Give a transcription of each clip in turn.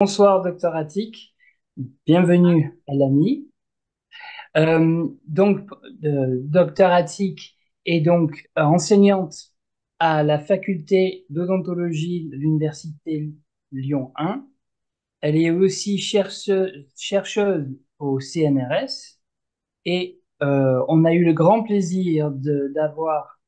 Bonsoir, docteur Attic. Bienvenue à l'AMI. Docteur Attic est donc enseignante à la faculté d'odontologie de l'Université Lyon 1. Elle est aussi chercheuse au CNRS et on a eu le grand plaisir d'avoir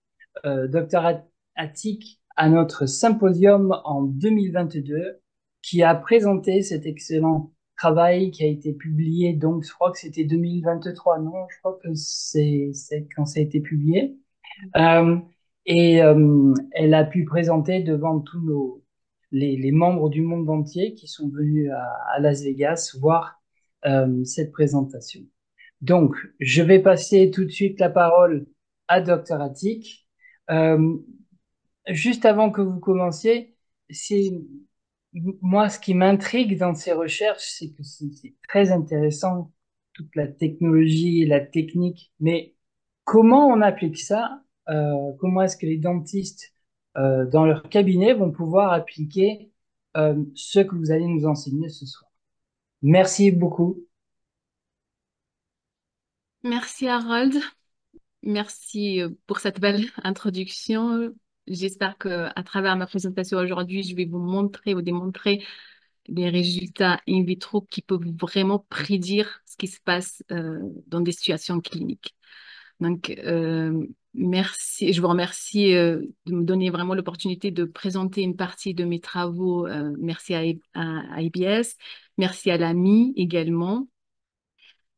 Dr Attic à notre symposium en 2022 qui a présenté cet excellent travail qui a été publié, donc je crois que c'était 2023, non? Je crois que c'est quand ça a été publié. Euh, Elle a pu présenter devant tous les membres du monde entier qui sont venus à Las Vegas voir cette présentation. Donc, je vais passer tout de suite la parole à Dr. Attic. Euh, Juste avant que vous commenciez, c'est moi ce qui m'intrigue dans ces recherches, c'est que c'est très intéressant, toute la technologie et la technique, mais comment on applique ça? Comment est-ce que les dentistes dans leur cabinet vont pouvoir appliquer ce que vous allez nous enseigner ce soir? Merci beaucoup. Merci Harold, merci pour cette belle introduction. J'espère que à travers ma présentation aujourd'hui, je vais vous montrer ou démontrer des résultats in vitro qui peuvent vraiment prédire ce qui se passe dans des situations cliniques. Donc, merci, je vous remercie de me donner vraiment l'opportunité de présenter une partie de mes travaux. Merci à IBS, merci à l'AMI également.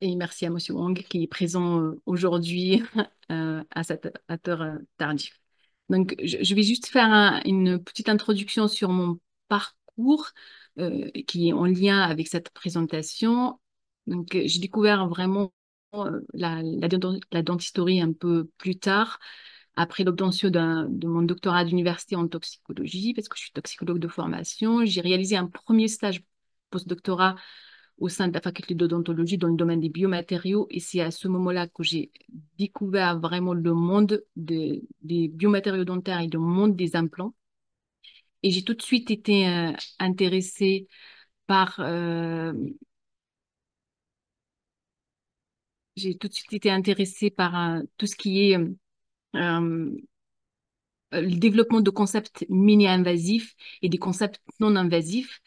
Et merci à Monsieur Wang qui est présent aujourd'hui à cette heure tardive. Donc, je vais juste faire une petite introduction sur mon parcours qui est en lien avec cette présentation. Donc, j'ai découvert vraiment la dentisterie un peu plus tard, après l'obtention de mon doctorat d'université en toxicologie, parce que je suis toxicologue de formation. J'ai réalisé un premier stage postdoctorat au sein de la faculté d'odontologie dans le domaine des biomatériaux. Et c'est à ce moment-là que j'ai découvert vraiment le monde des biomatériaux dentaires et le monde des implants. Et j'ai tout de suite été intéressée par, j'ai tout de suite été intéressée par tout ce qui est euh, le développement de concepts mini-invasifs et des concepts non invasifs.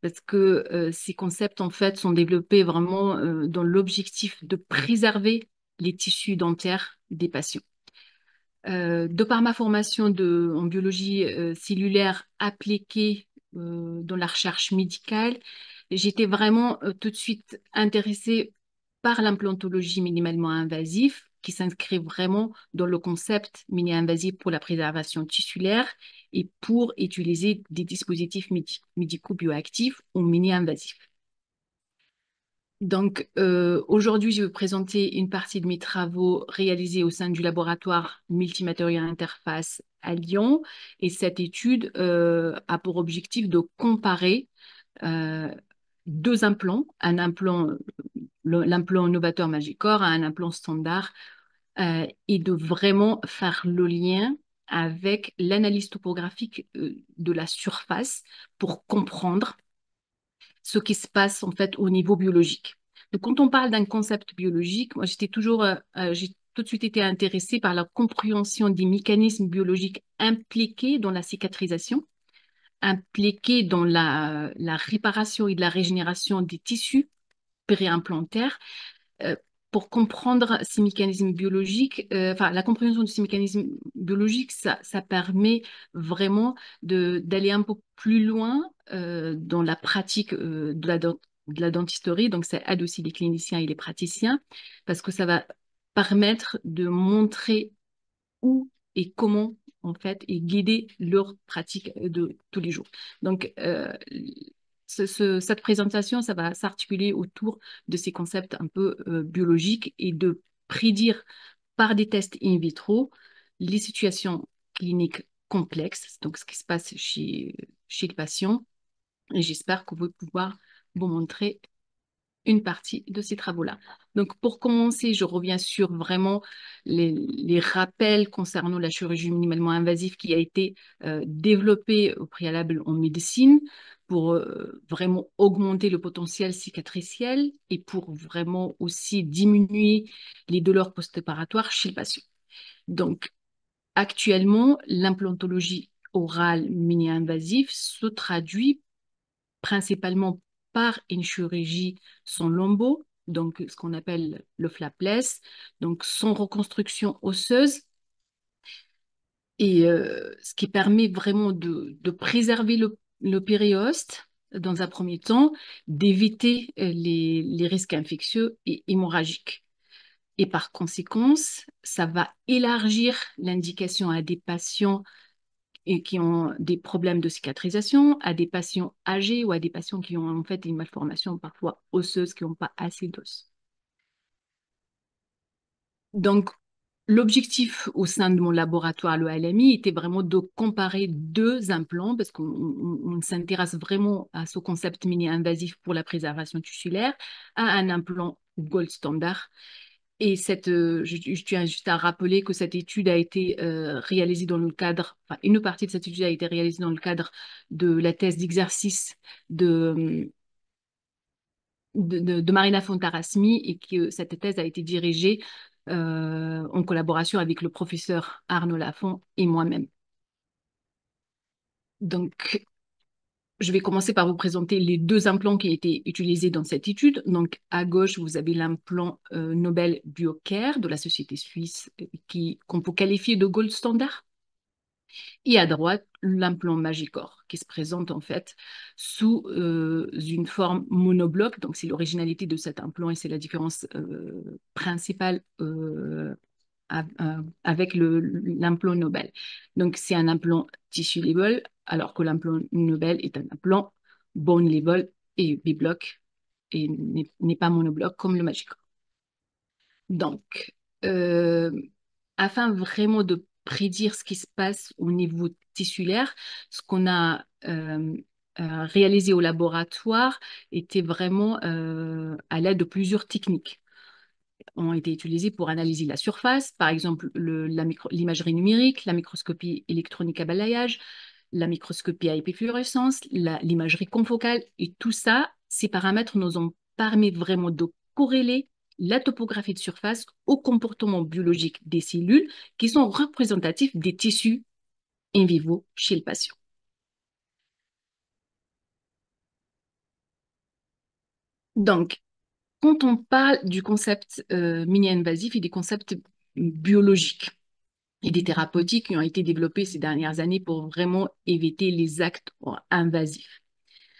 Parce que ces concepts, en fait, sont développés vraiment dans l'objectif de préserver les tissus dentaires des patients. De par ma formation en biologie cellulaire appliquée dans la recherche médicale, j'étais vraiment tout de suite intéressée par l'implantologie minimalement invasive, qui s'inscrit vraiment dans le concept mini-invasif pour la préservation tissulaire et pour utiliser des dispositifs médicaux bioactifs ou mini-invasifs. Donc, aujourd'hui, je vais vous présenter une partie de mes travaux réalisés au sein du laboratoire multimatériel interface à Lyon. Et cette étude a pour objectif de comparer euh, deux implants, un implant, l'implant novateur Magicor à un implant standard, et de vraiment faire le lien avec l'analyse topographique de la surface pour comprendre ce qui se passe en fait au niveau biologique. Donc, quand on parle d'un concept biologique, moi j'ai tout de suite été intéressée par la compréhension des mécanismes biologiques impliqués dans la cicatrisation, impliqués dans la réparation et la régénération des tissus périimplantaires. Euh, pour comprendre ces mécanismes biologiques, enfin la compréhension de ces mécanismes biologiques, ça permet vraiment d'aller un peu plus loin dans la pratique de la dentisterie. Donc, ça aide aussi les cliniciens et les praticiens parce que ça va permettre de montrer où et comment, en fait, et guider leur pratique de tous les jours. Donc, cette présentation, ça va s'articuler autour de ces concepts un peu biologiques et de prédire par des tests in vitro les situations cliniques complexes, donc ce qui se passe chez le patient. Et j'espère que vous allez pouvoir vous montrer une partie de ces travaux-là. Donc, pour commencer, je reviens sur vraiment les rappels concernant la chirurgie minimalement invasive qui a été développée au préalable en médecine. pour vraiment augmenter le potentiel cicatriciel et pour vraiment aussi diminuer les douleurs post-opératoires chez le patient. Donc, actuellement, l'implantologie orale mini-invasive se traduit principalement par une chirurgie sans lombo, donc ce qu'on appelle le flapless, donc sans reconstruction osseuse, et ce qui permet vraiment de préserver le périoste dans un premier temps, d'éviter les risques infectieux et hémorragiques. Et par conséquence, ça va élargir l'indication à des patients et qui ont des problèmes de cicatrisation, à des patients âgés ou à des patients qui ont en fait une malformation parfois osseuse, qui n'ont pas assez d'os. Donc, l'objectif au sein de mon laboratoire, le LMI, était vraiment de comparer deux implants parce qu'on s'intéresse vraiment à ce concept mini-invasif pour la préservation tissulaire, à un implant gold standard. Et je tiens juste à rappeler que cette étude a été réalisée dans le cadre, enfin, une partie de cette étude a été réalisée dans le cadre de la thèse d'exercice de, de Marina Fontarasmi et que cette thèse a été dirigée en collaboration avec le professeur Arnaud Lafont et moi-même. Donc, je vais commencer par vous présenter les deux implants qui ont été utilisés dans cette étude. Donc, à gauche, vous avez l'implant Nobel Biocare de la société suisse qu'on peut qualifier de gold standard. Et à droite, l'implant Magicor qui se présente en fait sous une forme monobloc. Donc, c'est l'originalité de cet implant et c'est la différence principale avec l'implant Nobel. Donc, c'est un implant tissue level, alors que l'implant Nobel est un implant bone level et biblock et n'est pas monobloc comme le Magic. Donc, euh, afin vraiment de prédire ce qui se passe au niveau tissulaire, ce qu'on a réalisé au laboratoire était vraiment à l'aide de plusieurs techniques ont été utilisés pour analyser la surface, par exemple l'imagerie numérique, la microscopie électronique à balayage, la microscopie à épifluorescence, l'imagerie confocale, et tout ça, ces paramètres nous ont permis vraiment de corréler la topographie de surface au comportement biologique des cellules qui sont représentatifs des tissus in vivo chez le patient. Donc, quand on parle du concept mini-invasif et des concepts biologiques, et des thérapeutiques qui ont été développées ces dernières années pour vraiment éviter les actes invasifs.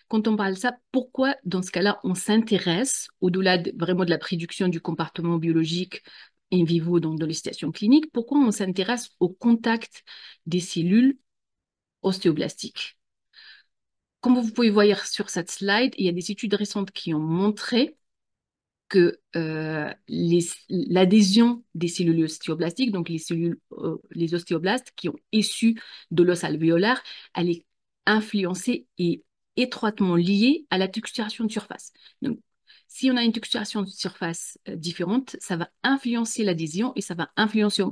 Quand on parle de ça, pourquoi dans ce cas-là, on s'intéresse, au-delà vraiment de la prédiction du comportement biologique in vivo dans les situations cliniques, pourquoi on s'intéresse au contact des cellules ostéoblastiques? Comme vous pouvez voir sur cette slide, il y a des études récentes qui ont montré que l'adhésion des cellules ostéoblastiques, donc les cellules, les ostéoblastes qui ont issu de l'os alvéolaire, elle est influencée et étroitement liée à la texturation de surface. Donc, si on a une texturation de surface différente, ça va influencer l'adhésion et ça va influencer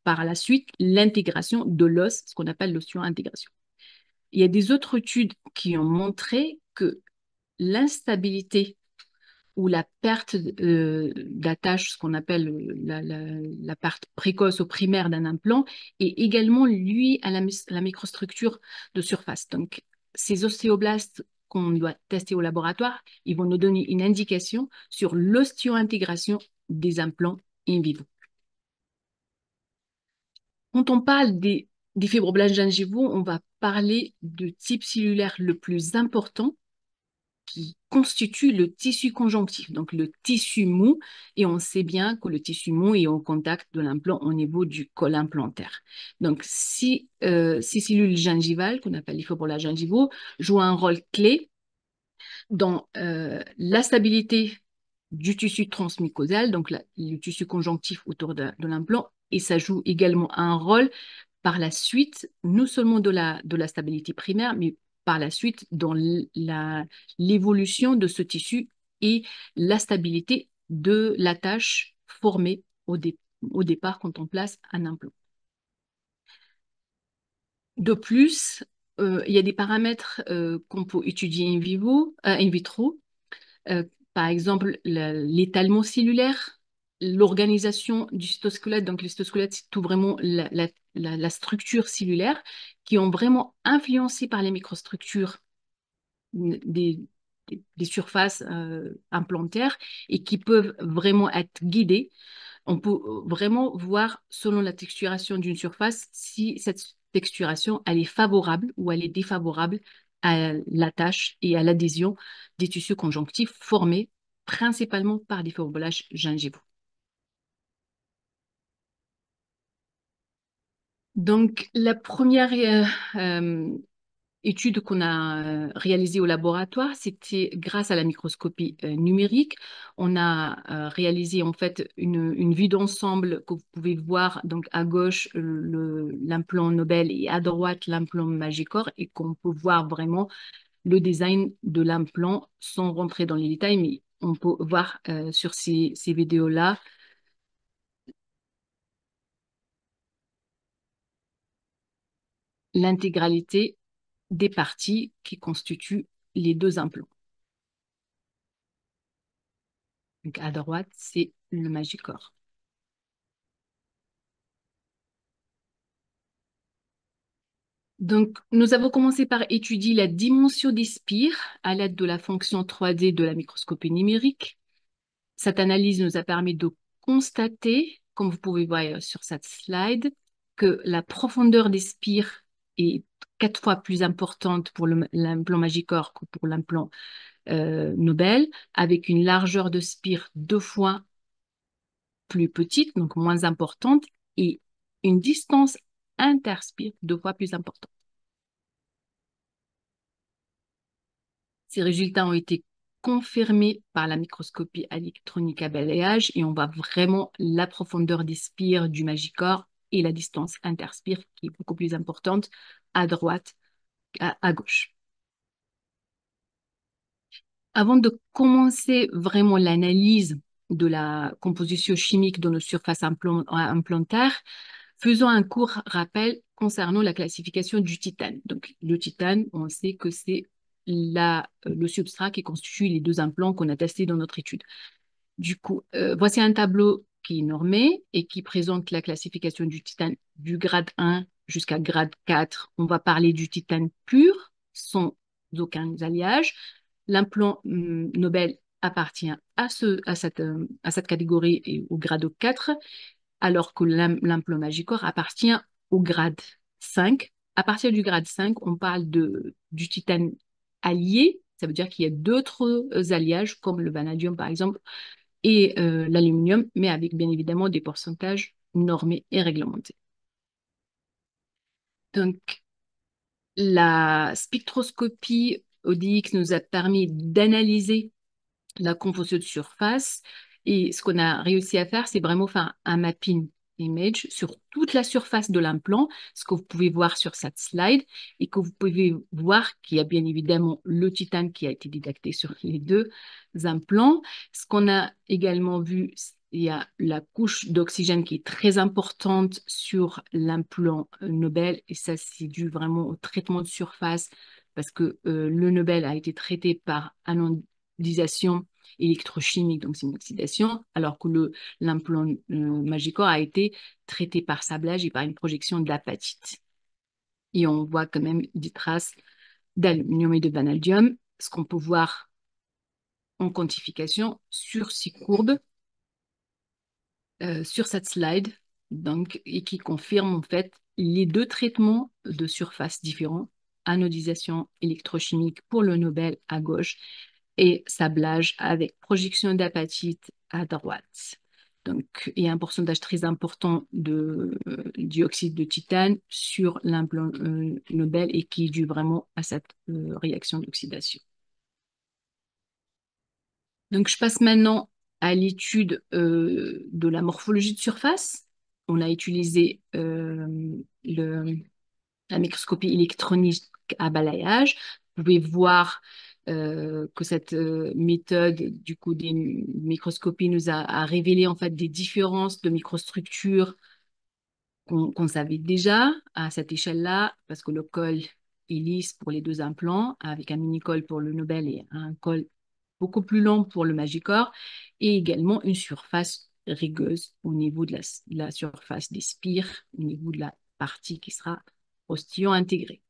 par la suite l'intégration de l'os, ce qu'on appelle l'ostéo-intégration. Il y a des autres études qui ont montré que l'instabilité ou la perte d'attache, ce qu'on appelle la part précoce ou primaire d'un implant, est également liée à la microstructure de surface. Donc, ces ostéoblastes qu'on doit tester au laboratoire, ils vont nous donner une indication sur l'ostéo-intégration des implants in vivo. Quand on parle des fibroblastes gingivaux, on va parler du type cellulaire le plus important qui constitue le tissu conjonctif, donc le tissu mou, et on sait bien que le tissu mou est en contact de l'implant au niveau du col implantaire. Donc, si ces cellules gingivales, qu'on appelle les fibroblastes gingivaux, jouent un rôle clé dans la stabilité du tissu transmucosal, donc le tissu conjonctif autour de l'implant, et ça joue également un rôle par la suite, non seulement de la stabilité primaire, mais par la suite dans l'évolution de ce tissu et la stabilité de l'attache formée au départ quand on place un implant. De plus, il y a des paramètres qu'on peut étudier in vivo, in vitro. Euh, Par exemple, l'étalement cellulaire, l'organisation du cytosquelette. Donc, le cytosquelette, c'est tout vraiment la structure cellulaire qui ont vraiment influencé par les microstructures des, des surfaces implantaires et qui peuvent vraiment être guidées. On peut vraiment voir, selon la texturation d'une surface, si cette texturation, elle est favorable ou elle est défavorable à la tâche et à l'adhésion des tissus conjonctifs formés principalement par des fibroblasts gingivaux. Donc, la première euh, étude qu'on a réalisée au laboratoire, c'était grâce à la microscopie numérique. On a réalisé en fait une vue d'ensemble que vous pouvez voir donc à gauche l'implant Nobel et à droite l'implant Magicor et qu'on peut voir vraiment le design de l'implant sans rentrer dans les détails, mais on peut voir sur ces vidéos-là l'intégralité des parties qui constituent les deux implants. Donc à droite, c'est le Magicor. Donc, nous avons commencé par étudier la dimension des spires à l'aide de la fonction 3D de la microscopie numérique. Cette analyse nous a permis de constater, comme vous pouvez voir sur cette slide, que la profondeur des spires est 4 fois plus importante pour l'implant Magicor que pour l'implant Nobel, avec une largeur de spire 2 fois plus petite, donc moins importante, et une distance interspire 2 fois plus importante. Ces résultats ont été confirmés par la microscopie électronique à balayage et on voit vraiment la profondeur des spires du Magicor et la distance interspire qui est beaucoup plus importante à droite qu'à gauche. Avant de commencer vraiment l'analyse de la composition chimique de nos surfaces implantaires, faisons un court rappel concernant la classification du titane. Donc, le titane, on sait que c'est le substrat qui constitue les deux implants qu'on a testés dans notre étude. Du coup, voici un tableau qui est normé et qui présente la classification du titane du grade 1 jusqu'à grade 4. On va parler du titane pur, sans aucun alliage. L'implant Nobel appartient à cette catégorie et au grade 4, alors que l'implant Magicor appartient au grade 5. À partir du grade 5, on parle du titane allié. Ça veut dire qu'il y a d'autres alliages, comme le vanadium par exemple, et l'aluminium, mais avec bien évidemment des pourcentages normés et réglementés. Donc, la spectroscopie ODX nous a permis d'analyser la composition de surface. Et ce qu'on a réussi à faire, c'est vraiment faire un mapping image sur toute la surface de l'implant, ce que vous pouvez voir sur cette slide, et que vous pouvez voir qu'il y a bien évidemment le titane qui a été détecté sur les deux implants. Ce qu'on a également vu, il y a la couche d'oxygène qui est très importante sur l'implant Nobel, et ça, c'est dû vraiment au traitement de surface, parce que le Nobel a été traité par anodisation électrochimique, donc c'est une oxydation, alors que l'implant Magicor a été traité par sablage et par une projection d'apatite. Et on voit quand même des traces d'aluminium et de vanadium, ce qu'on peut voir en quantification sur ces courbes, sur cette slide, donc, et qui confirme en fait les deux traitements de surface différents, anodisation électrochimique pour le Nobel à gauche et sablage avec projection d'apatite à droite. Donc, il y a un pourcentage très important de dioxyde de titane sur l'implant Nobel et qui est dû vraiment à cette réaction d'oxydation. Donc, je passe maintenant à l'étude de la morphologie de surface. On a utilisé la microscopie électronique à balayage. Vous pouvez voir que cette méthode du coup des microscopies nous a révélé en fait des différences de microstructures qu'on savait déjà à cette échelle-là, parce que le col et lisse pour les deux implants, avec un mini-col pour le Nobel et un col beaucoup plus long pour le Magicor, et également une surface rugueuse au niveau de la surface des spires, au niveau de la partie qui sera postillon intégré.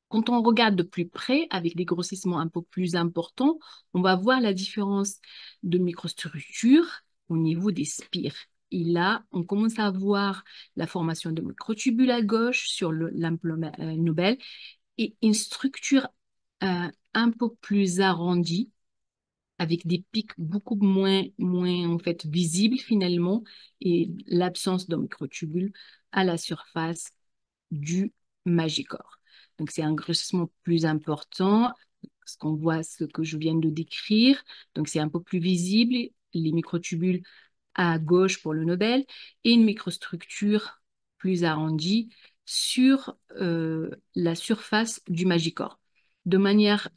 Quand on regarde de plus près, avec des grossissements un peu plus importants, on va voir la différence de microstructure au niveau des spires. Et là, on commence à voir la formation de microtubules à gauche sur l'implant Nobel et une structure un peu plus arrondie avec des pics beaucoup moins en fait, visibles finalement et l'absence de microtubules à la surface du Magicor. Donc, c'est un grossissement plus important, parce qu'on voit ce que je viens de décrire. Donc, c'est un peu plus visible, les microtubules à gauche pour le Nobel, et une microstructure plus arrondie sur la surface du Magicor. De manière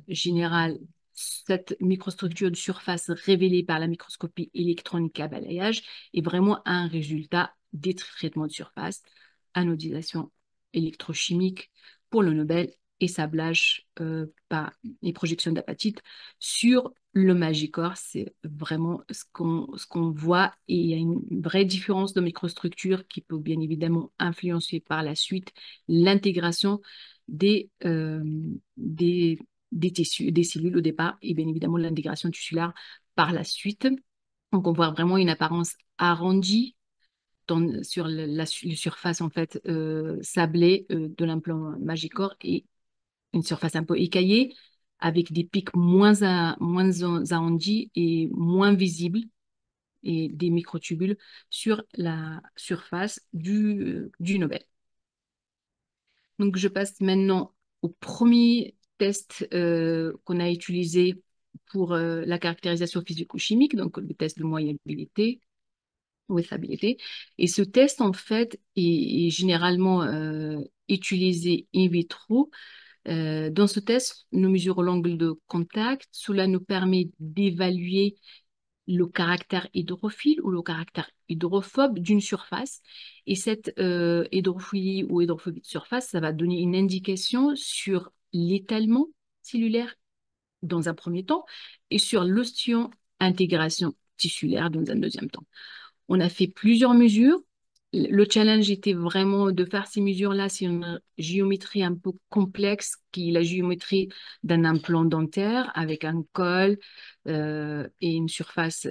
générale, cette microstructure de surface révélée par la microscopie électronique à balayage est vraiment un résultat des traitements de surface, anodisation électrochimique pour le Nobel et sablage par les projections d'apatite sur le Magicor. C'est vraiment ce qu'on voit et il y a une vraie différence de microstructure qui peut bien évidemment influencer par la suite l'intégration des, euh, des, des tissus, des cellules au départ et bien évidemment l'intégration tissulaire par la suite. Donc on voit vraiment une apparence arrondie sur la surface en fait sablée de l'implant Magicor et une surface un peu écaillée avec des pics moins arrondis et moins visibles et des microtubules sur la surface du Nobel. Donc je passe maintenant au premier test qu'on a utilisé pour la caractérisation physico-chimique, donc le test de moyabilité ou stabilité. Et ce test, en fait, est généralement utilisé in vitro. Dans ce test, nous mesurons l'angle de contact. Cela nous permet d'évaluer le caractère hydrophile ou le caractère hydrophobe d'une surface. Et cette hydrophilie ou hydrophobie de surface, ça va donner une indication sur l'étalement cellulaire dans un premier temps et sur l'ostéo-intégration tissulaire dans un deuxième temps. On a fait plusieurs mesures. Le challenge était vraiment de faire ces mesures-là sur une géométrie un peu complexe, qui est la géométrie d'un implant dentaire avec un col et une surface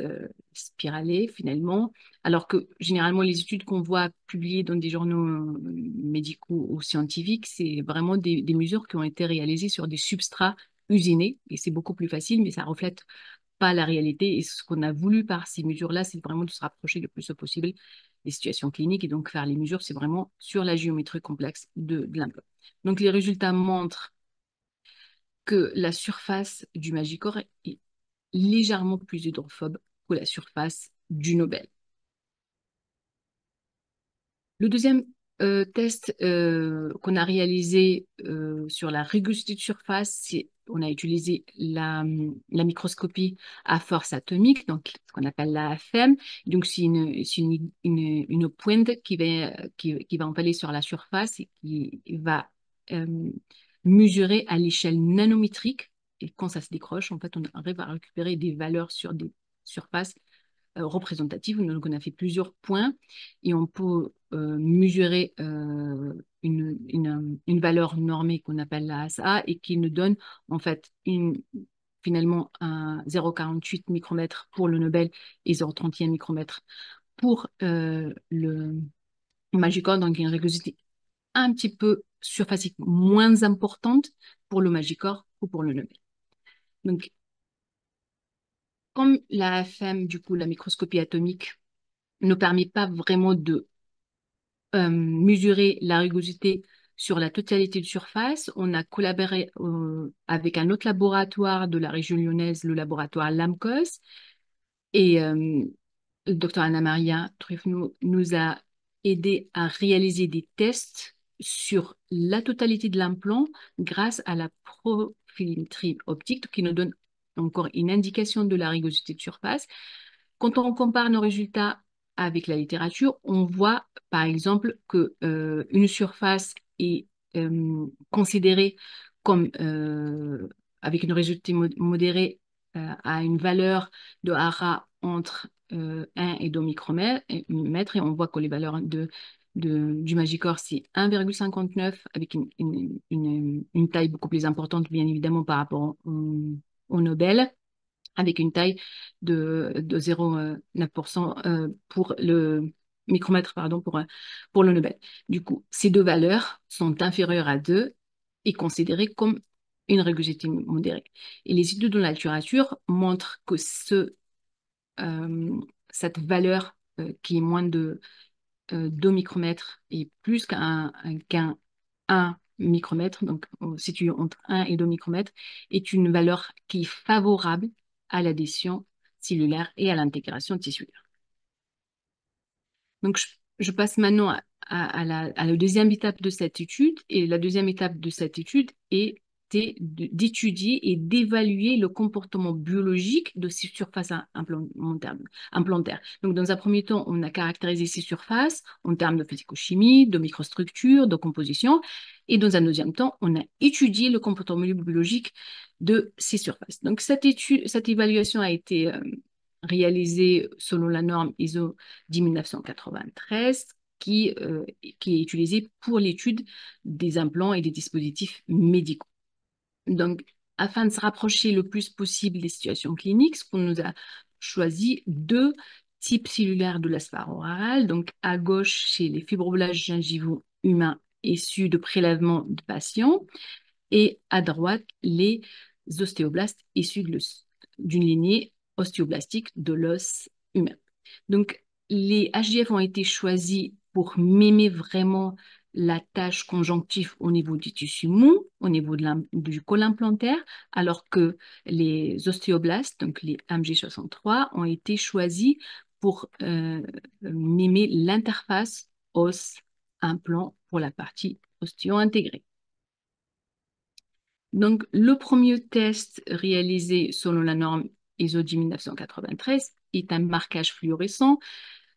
spiralée finalement. Alors que généralement, les études qu'on voit publiées dans des journaux médicaux ou scientifiques, c'est vraiment des mesures qui ont été réalisées sur des substrats usinés et c'est beaucoup plus facile, mais ça reflète pas la réalité. Et ce qu'on a voulu par ces mesures-là, c'est vraiment de se rapprocher le plus possible des situations cliniques. Et donc, faire les mesures, c'est vraiment sur la géométrie complexe de l'implant. Donc, les résultats montrent que la surface du Magicor est légèrement plus hydrophobe que la surface du Nobel. Le deuxième test qu'on a réalisé sur la rugosité de surface, c'est on a utilisé la microscopie à force atomique, donc ce qu'on appelle la AFM. Donc, c'est une pointe qui va empaler sur la surface et qui va euh, mesurer à l'échelle nanométrique. Et quand ça se décroche, en fait, on arrive à récupérer des valeurs sur des surfaces représentative. Donc, on a fait plusieurs points et on peut mesurer une valeur normée qu'on appelle la ASA et qui nous donne en fait finalement un 0,48 micromètres pour le Nobel et 0,31 micromètres pour le Magicor, donc une rugosité un petit peu surfacique moins importante pour le Magicor ou pour le Nobel. Donc, comme la FM, du coup, la microscopie atomique, ne permet pas vraiment de mesurer la rugosité sur la totalité de surface. On a collaboré avec un autre laboratoire de la région lyonnaise, le laboratoire LAMCOS, et le docteur Anna-Maria Truffenot nous a aidé à réaliser des tests sur la totalité de l'implant grâce à la profilémétrie optique qui nous donne encore une indication de la rugosité de surface. Quand on compare nos résultats avec la littérature, on voit par exemple que une surface est considéré comme, avec une résultante modérée, à une valeur de hara entre 1 et 2 micromètres, et on voit que les valeurs du Magicor, c'est 1,59 avec une taille beaucoup plus importante, bien évidemment, par rapport au Nobel, avec une taille de 0,9% pour le micromètre, pardon, pour le Nobel. Du coup, ces deux valeurs sont inférieures à 2 et considérées comme une rugosité modérée. Et les études de la littérature montrent que cette valeur qui est moins de 2 micromètres et plus qu'un 1 micromètre, donc situé entre 1 et 2 micromètres, est une valeur qui est favorable à l'adhésion cellulaire et à l'intégration tissulaire. Donc, je passe maintenant à la deuxième étape de cette étude. Et la deuxième étape de cette étude était d'étudier et d'évaluer le comportement biologique de ces surfaces implantaires. Donc, dans un premier temps, on a caractérisé ces surfaces en termes de physico-chimie, de microstructure, de composition. Et dans un deuxième temps, on a étudié le comportement biologique de ces surfaces. Donc, cette évaluation a été réalisée selon la norme ISO 10993 qui est utilisée pour l'étude des implants et des dispositifs médicaux. Donc, afin de se rapprocher le plus possible des situations cliniques, on nous a choisi deux types cellulaires de la sphère orale. Donc, à gauche, chez les fibroblastes gingivaux humains issus de prélèvements de patients, et à droite, les ostéoblastes issus d'une lignée ostéoblastique de l'os humain. Donc, les HDF ont été choisis pour mimer vraiment la tâche conjonctive au niveau du tissu mou, au niveau du col implantaire, alors que les ostéoblastes, donc les MG63, ont été choisis pour mimer l'interface os-implant pour la partie ostéo-intégrée. Donc, le premier test réalisé selon la norme ISO 10993 est un marquage fluorescent,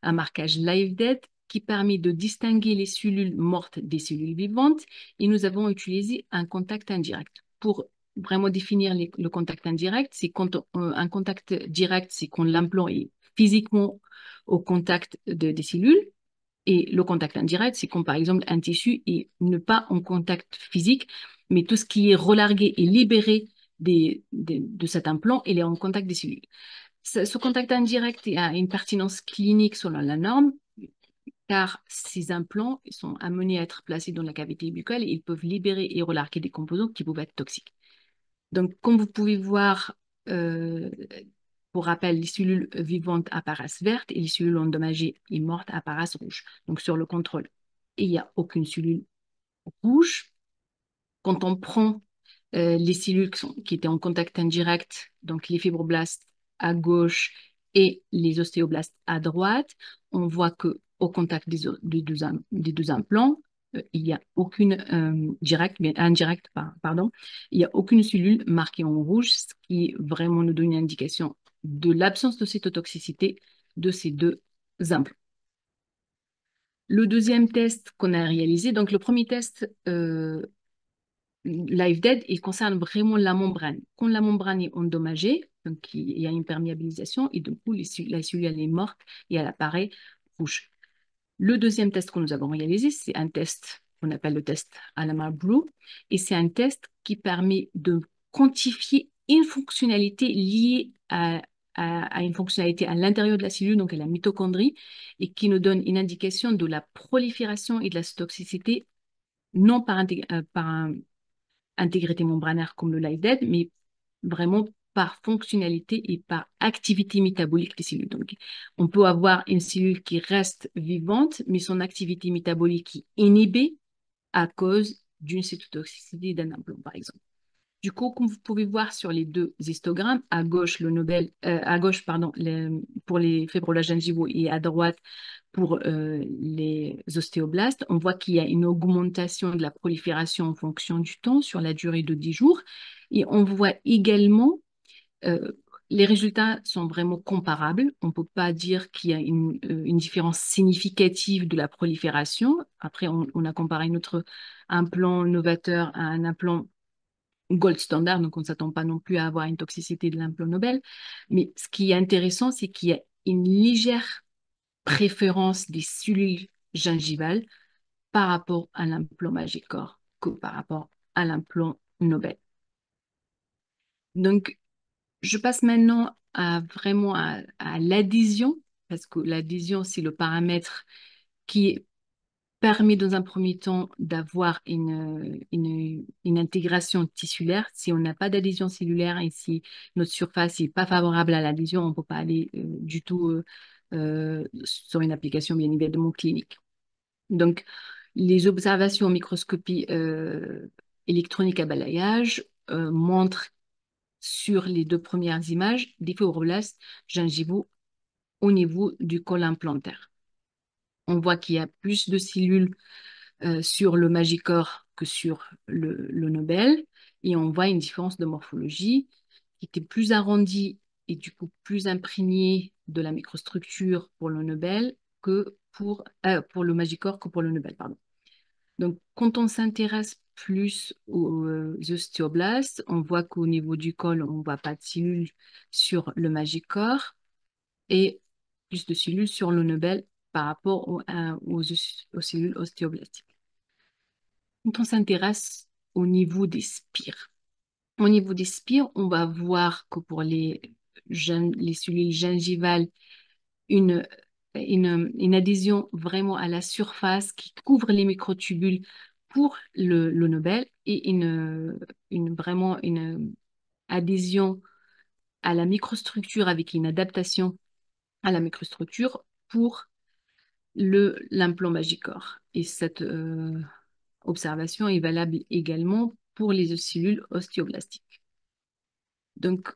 un marquage live dead qui permet de distinguer les cellules mortes des cellules vivantes, et nous avons utilisé un contact indirect. Pour vraiment définir le contact indirect, c'est quand un contact direct, c'est quand l'implant est physiquement au contact des cellules. Et le contact indirect, c'est quand, par exemple, un tissu est ne pas en contact physique, mais tout ce qui est relargué et libéré de cet implant, il est en contact des cellules. Ce contact indirect a une pertinence clinique selon la norme, car ces implants sont amenés à être placés dans la cavité buccale et ils peuvent libérer et relarguer des composants qui peuvent être toxiques. Donc, comme vous pouvez voir, pour rappel, les cellules vivantes apparaissent vertes et les cellules endommagées et mortes apparaissent rouges. Donc, sur le contrôle, il n'y a aucune cellule rouge. Quand on prend les cellules qui étaient en contact indirect, donc les fibroblastes à gauche et les ostéoblastes à droite, on voit que au contact des deux implants, il n'y a aucune indirect, pardon, il n'y a aucune cellule marquée en rouge, ce qui vraiment nous donne une indication de l'absence de cytotoxicité de ces deux implants. Le deuxième test qu'on a réalisé, donc le premier test Live Dead, il concerne vraiment la membrane. Quand la membrane est endommagée, donc il y a une perméabilisation et du coup, la cellule elle est morte et elle apparaît rouge. Le deuxième test que nous avons réalisé, c'est un test qu'on appelle le test Alamar Blue, et c'est un test qui permet de quantifier une fonctionnalité liée à une fonctionnalité à l'intérieur de la cellule, donc à la mitochondrie, et qui nous donne une indication de la prolifération et de la toxicité, non par un intégrité membranaire comme le live dead, mais vraiment par fonctionnalité et par activité métabolique des cellules. Donc, on peut avoir une cellule qui reste vivante, mais son activité métabolique est inhibée à cause d'une cytotoxicité d'un implant, par exemple. Du coup, comme vous pouvez voir sur les deux histogrammes, à gauche, pardon, pour les fibroblastes gingivaux et à droite pour les ostéoblastes, on voit qu'il y a une augmentation de la prolifération en fonction du temps sur la durée de 10 jours. Et on voit également, euh, les résultats sont vraiment comparables. On ne peut pas dire qu'il y a une différence significative de la prolifération. Après, on a comparé implant novateur à un implant gold standard, donc on ne s'attend pas non plus à avoir une toxicité de l'implant Nobel. Mais ce qui est intéressant, c'est qu'il y a une légère préférence des cellules gingivales par rapport à l'implant Magicor que par rapport à l'implant Nobel. Donc, je passe maintenant à l'adhésion, parce que l'adhésion, c'est le paramètre qui permet dans un premier temps d'avoir une intégration tissulaire. Si on n'a pas d'adhésion cellulaire et si notre surface n'est pas favorable à l'adhésion, on ne peut pas aller du tout sur une application bien évidemment clinique. Donc, les observations en microscopie électronique à balayage montrent sur les deux premières images des fibroblastes gingivaux au niveau du col implantaire. On voit qu'il y a plus de cellules sur le Magicor que sur le Nobel, et on voit une différence de morphologie qui était plus arrondie et du coup plus imprégnée de la microstructure pour le Nobel que pour le Magicor que pour le Nobel, pardon. Donc, quand on s'intéresse plus aux ostéoblastes, on voit qu'au niveau du col, on ne voit pas de cellules sur le Magicor et plus de cellules sur le Nobel par rapport aux cellules ostéoblastiques. Quand on s'intéresse au niveau des spires, au niveau des spires, on va voir que pour les cellules gingivales, une, une adhésion vraiment à la surface qui couvre les microtubules pour le Nobel et vraiment une adhésion à la microstructure avec une adaptation à la microstructure pour l'implant Magicor. Et cette observation est valable également pour les cellules ostéoblastiques. Donc,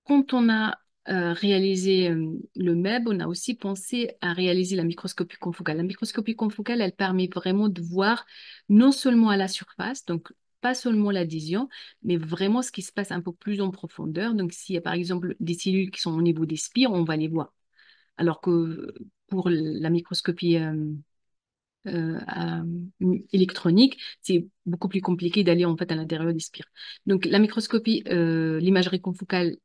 quand on a réalisé le MEB, on a aussi pensé à réaliser la microscopie confocale. La microscopie confocale, elle permet vraiment de voir non seulement à la surface, donc pas seulement l'adhésion, mais vraiment ce qui se passe un peu plus en profondeur. Donc, s'il y a par exemple des cellules qui sont au niveau des spires, on va les voir. Alors que pour la microscopie électronique, c'est beaucoup plus compliqué d'aller en fait à l'intérieur des spires. Donc la microscopie, l'imagerie confocale,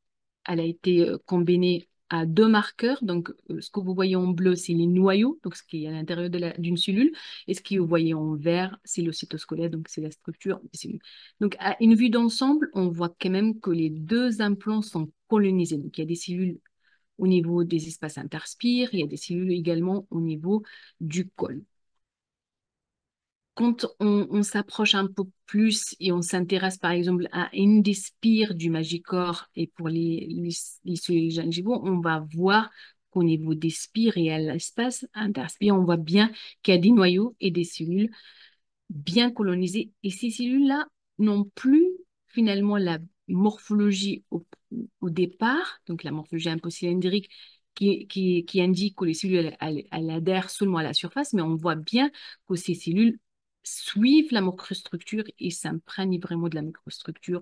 elle a été combinée à deux marqueurs. Donc ce que vous voyez en bleu, c'est les noyaux, donc ce qui est à l'intérieur d'une cellule, et ce que vous voyez en vert, c'est le cytosquelette, donc c'est la structure des cellules. Donc à une vue d'ensemble, on voit quand même que les deux implants sont colonisés. Donc il y a des cellules au niveau des espaces interspires, il y a des cellules également au niveau du col. Quand on s'approche un peu plus et on s'intéresse par exemple à une des spires du Magicor et pour les cellules gingivaux, on va voir qu'au niveau des spires et à l'espace interspire, on voit bien qu'il y a des noyaux et des cellules bien colonisées. Et ces cellules-là n'ont plus finalement la morphologie au départ, donc la morphologie un peu cylindrique qui indique que les cellules elles adhèrent seulement à la surface, mais on voit bien que ces cellules suivent la microstructure et s'imprègnent vraiment de la microstructure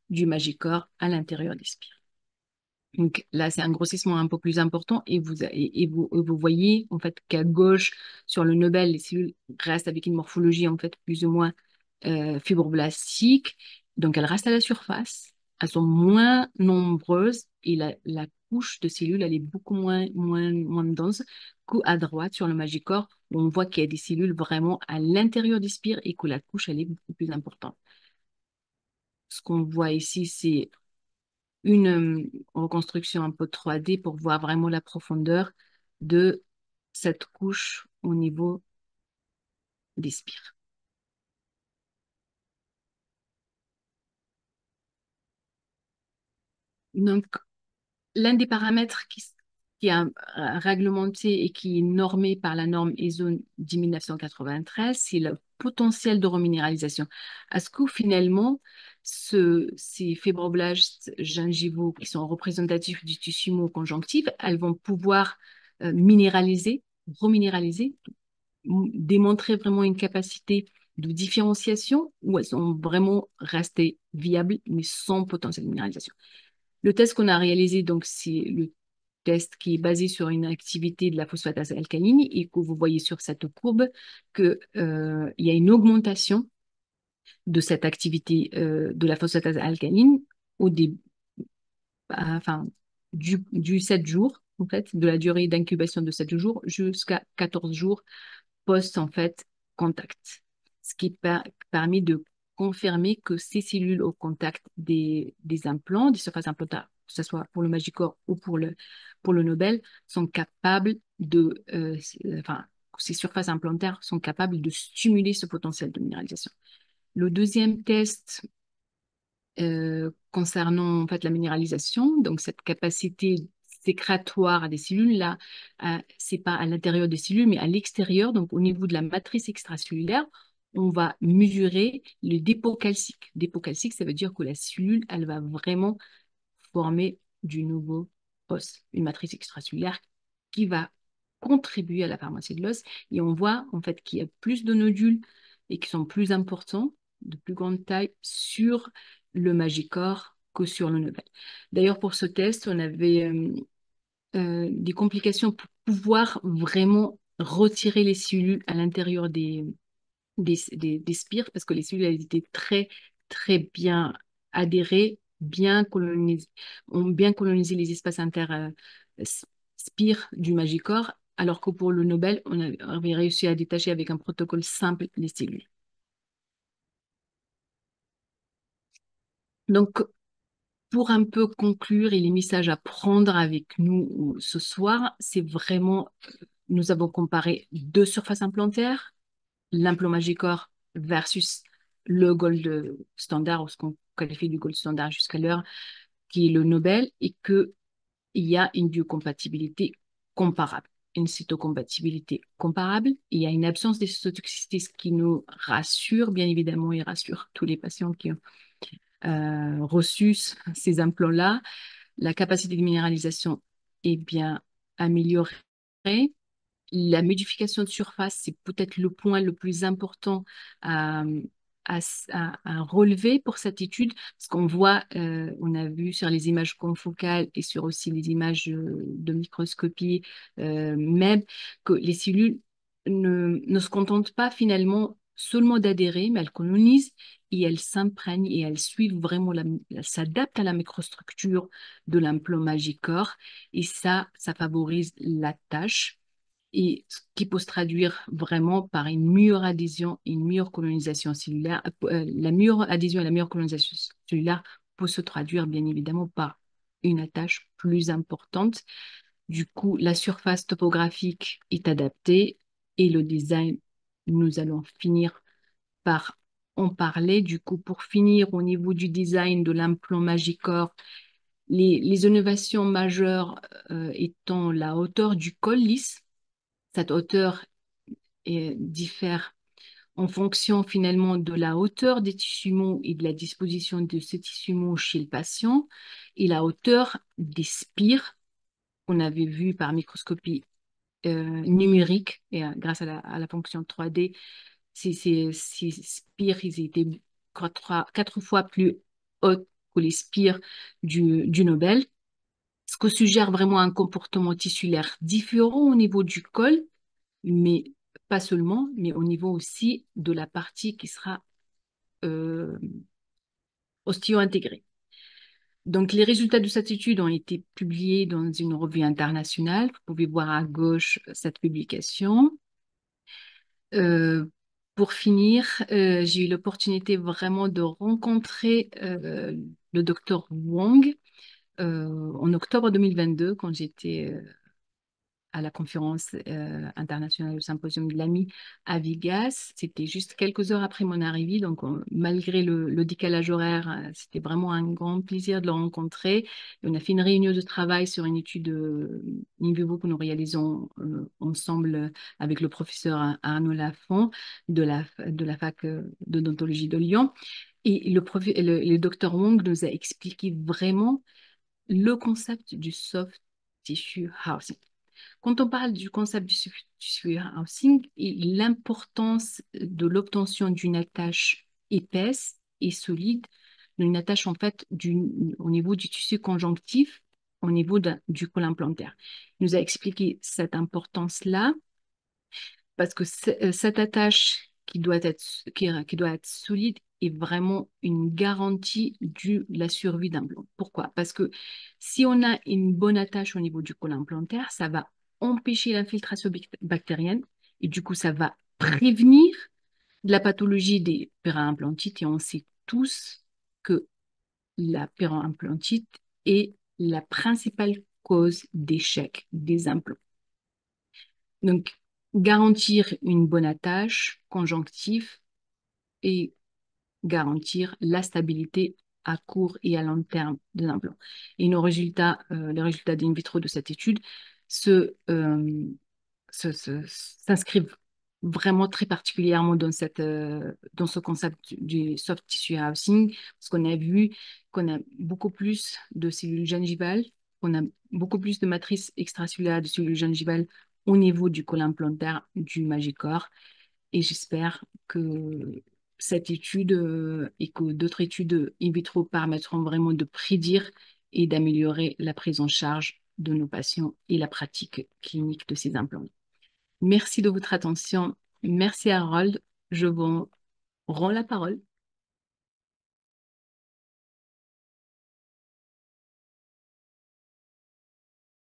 du Magicor à l'intérieur des spires. Donc là, c'est un grossissement un peu plus important et vous voyez en fait qu'à gauche, sur le Nobel, les cellules restent avec une morphologie en fait plus ou moins fibroblastique. Donc elles restent à la surface, elles sont moins nombreuses et la couche de cellules, elle est beaucoup moins dense qu'à droite sur le Magicor, où on voit qu'il y a des cellules vraiment à l'intérieur des spires et que la couche, elle est beaucoup plus importante. Ce qu'on voit ici, c'est une reconstruction un peu 3D pour voir vraiment la profondeur de cette couche au niveau des spires. Donc, l'un des paramètres qui est réglementé et qui est normé par la norme ISO 10993, c'est le potentiel de reminéralisation. Est-ce que finalement, ces fibroblastes gingivaux qui sont représentatifs du tissu conjonctif, elles vont pouvoir minéraliser, reminéraliser, démontrer vraiment une capacité de différenciation ou elles sont vraiment restées viables mais sans potentiel de minéralisation? Le test qu'on a réalisé, donc, c'est test qui est basé sur une activité de la phosphatase alcaline et que vous voyez sur cette courbe qu'il y a une augmentation de cette activité de la phosphatase alcaline au début, enfin, du 7 jours, en fait, de la durée d'incubation de 7 jours jusqu'à 14 jours post, en fait, contact. Ce qui permet de confirmer que ces cellules au contact des implants, des surfaces implantaires, que ce soit pour le Magicor ou pour le Nobel, sont capables enfin, ces surfaces implantaires sont capables de stimuler ce potentiel de minéralisation. Le deuxième test concernant en fait la minéralisation, donc cette capacité sécrétoire des cellules, là, c'est pas à l'intérieur des cellules, mais à l'extérieur, donc au niveau de la matrice extracellulaire, on va mesurer le dépôt calcique. Dépôt calcique, ça veut dire que la cellule, elle va vraiment former du nouveau os, une matrice extracellulaire qui va contribuer à la pharmacie de l'os. Et on voit en fait qu'il y a plus de nodules et qui sont plus importants, de plus grande taille, sur le Magicor que sur le Nobel. D'ailleurs, pour ce test, on avait des complications pour pouvoir vraiment retirer les cellules à l'intérieur des spires parce que les cellules elles étaient très, très bien adhérées, ont bien colonisé les espaces spires du Magicor, alors que pour le Nobel, on avait réussi à détacher avec un protocole simple les cellules. Donc, pour un peu conclure et les messages à prendre avec nous ce soir, c'est vraiment, nous avons comparé deux surfaces implantaires, l'implant Magicor versus le gold standard, ou ce qu'on qualifie du gold standard jusqu'à l'heure, qui est le Nobel, et qu'il y a une biocompatibilité comparable, une cytocompatibilité comparable. Il y a une absence de cytotoxicité, ce qui nous rassure, bien évidemment, et rassure tous les patients qui ont reçu ces implants-là. La capacité de minéralisation est bien améliorée. La modification de surface, c'est peut-être le point le plus important à, à relever pour cette étude, parce qu'on voit, on a vu sur les images confocales et sur aussi les images de microscopie même, que les cellules ne se contentent pas finalement seulement d'adhérer, mais elles colonisent et elles s'imprègnent et elles suivent vraiment, elles s'adaptent à la microstructure de l'implant Magicor et ça favorise la tâche et ce qui peut se traduire vraiment par une meilleure adhésion et une meilleure colonisation cellulaire. La meilleure adhésion et la meilleure colonisation cellulaire peut se traduire bien évidemment par une attache plus importante. Du coup, la surface topographique est adaptée et le design, nous allons finir par en parler. Du coup, pour finir, au niveau du design de l'implant Magicor, les innovations majeures étant la hauteur du col lisse. Cette hauteur diffère en fonction finalement de la hauteur des tissus mous et de la disposition de ces tissus mous chez le patient et la hauteur des spires qu'on avait vu par microscopie numérique et grâce à la fonction 3D, ces spires ils étaient quatre fois plus hautes que les spires du Nobel, ce que suggère vraiment un comportement tissulaire différent au niveau du col mais pas seulement, mais au niveau aussi de la partie qui sera euh, osteo-intégrée. Donc, les résultats de cette étude ont été publiés dans une revue internationale. Vous pouvez voir à gauche cette publication. Euh, pour finir, j'ai eu l'opportunité vraiment de rencontrer le docteur Wong en octobre 2022 quand j'étais à la conférence internationale au symposium de l'AMI à Vegas. C'était juste quelques heures après mon arrivée, donc malgré le décalage horaire, c'était vraiment un grand plaisir de le rencontrer. Et on a fait une réunion de travail sur une étude in vivo que nous réalisons ensemble avec le professeur Arnaud Lafont de la fac d'odontologie de Lyon. Et le docteur Wong nous a expliqué vraiment le concept du soft tissue housing. Quand on parle du concept du tissue housing et l'importance de l'obtention d'une attache épaisse et solide, une attache en fait au niveau du tissu conjonctif au niveau du col implantaire. Il nous a expliqué cette importance-là parce que cette attache qui doit être solide est vraiment une garantie de la survie d'un blanc. Pourquoi? Parce que si on a une bonne attache au niveau du col implantaire, ça va empêcher l'infiltration bactérienne et du coup, ça va prévenir de la pathologie des périimplantites et on sait tous que la périimplantite est la principale cause d'échec des implants. Donc, garantir une bonne attache conjonctive et garantir la stabilité à court et à long terme de l'implant. Et les résultats d'in vitro de cette étude se, euh, s'inscrivent vraiment très particulièrement dans ce concept du soft tissue housing, parce qu'on a vu qu'on a beaucoup plus de cellules gingivales, qu'on a beaucoup plus de matrices extracellulaires de cellules gingivales au niveau du col implantaire du Magicor. Et j'espère que cette étude et que d'autres études in vitro permettront vraiment de prédire et d'améliorer la prise en charge de nos patients et la pratique clinique de ces implants. Merci de votre attention. Merci Harold. Je vous rends la parole.